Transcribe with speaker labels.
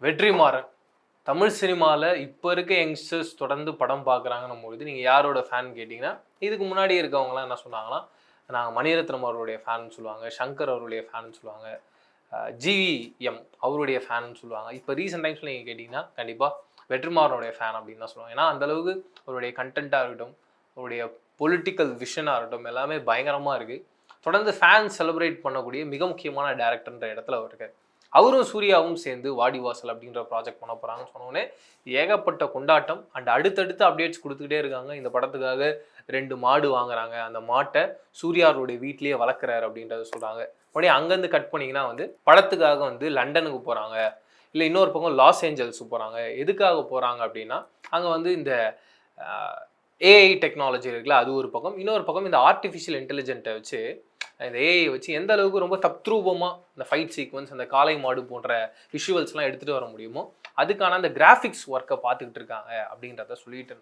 Speaker 1: வெற்றிமாறன் தமிழ் சினிமாவில் இப்போ இருக்க யங்ஸ்டர்ஸ் தொடர்ந்து படம் பார்க்குறாங்கன்னும் பொழுது நீங்கள் யாரோட ஃபேன் கேட்டிங்கன்னா, இதுக்கு முன்னாடி இருக்கவங்களாம் என்ன சொன்னாங்கன்னா, நாங்கள் மணிரத்னம் அவருடைய ஃபேன் சொல்லுவாங்க, சங்கர் அவருடைய ஃபேன் சொல்லுவாங்க, ஜிவிஎம் அவருடைய ஃபேன் சொல்லுவாங்க. இப்போ ரீசெண்ட் டைம்ஸில் நீங்கள் கேட்டிங்கன்னா கண்டிப்பாக வெற்றிமாறனுடைய ஃபேன் அப்படின்னு தான் சொல்லுவாங்க. ஏன்னா அந்தளவுக்கு அவருடைய கண்டென்ட்டாக இருக்கட்டும், அவருடைய பொலிட்டிக்கல் விஷனாக இருக்கட்டும் எல்லாமே பயங்கரமாக இருக்குது. தொடர்ந்து ஃபேன் செலிப்ரேட் பண்ணக்கூடிய மிக முக்கியமான டேரக்டர்ன்ற இடத்துல அவர் இருக்கார். அவரும் சூர்யாவும் சேர்ந்து வாடிவாசல் அப்படின்ற ப்ராஜெக்ட் பண்ண போகிறாங்கன்னு சொன்னோடனே ஏகப்பட்ட கொண்டாட்டம் அண்ட் அடுத்தடுத்து அப்டேட்ஸ் கொடுத்துக்கிட்டே இருக்காங்க. இந்த படத்துக்காக 2 மாடு வாங்குறாங்க, அந்த மாட்டை சூர்யாவுடைய வீட்லேயே வளர்க்குறாரு அப்படின்றத சொல்கிறாங்க. உடனே அங்கேருந்து கட் பண்ணிங்கன்னா படத்துக்காக லண்டனுக்கு போகிறாங்க, இல்லை இன்னொரு பக்கம் லாஸ் ஏஞ்சல்ஸுக்கு போகிறாங்க. எதுக்காக போகிறாங்க அப்படின்னா அங்கே இந்த ஏஐ டெக்னாலஜி இருக்குல்ல, அது ஒரு பக்கம். இன்னொரு பக்கம் இந்த ஆர்டிஃபிஷியல் இன்டெலிஜென்ட்டை வச்சு இந்த ஏஐ வச்சு எந்த அளவுக்கு ரொம்ப தத்ரூபமாக இந்த ஃபைட் சீக்வன்ஸ், அந்த காளை மாடு போன்ற விஷுவல்ஸ்லாம் எடுத்துகிட்டு வர முடியுமோ அதுக்கான அந்த கிராஃபிக்ஸ் ஒர்க்கை பார்த்துக்கிட்டு இருக்காங்க அப்படின்றத சொல்லிட்டு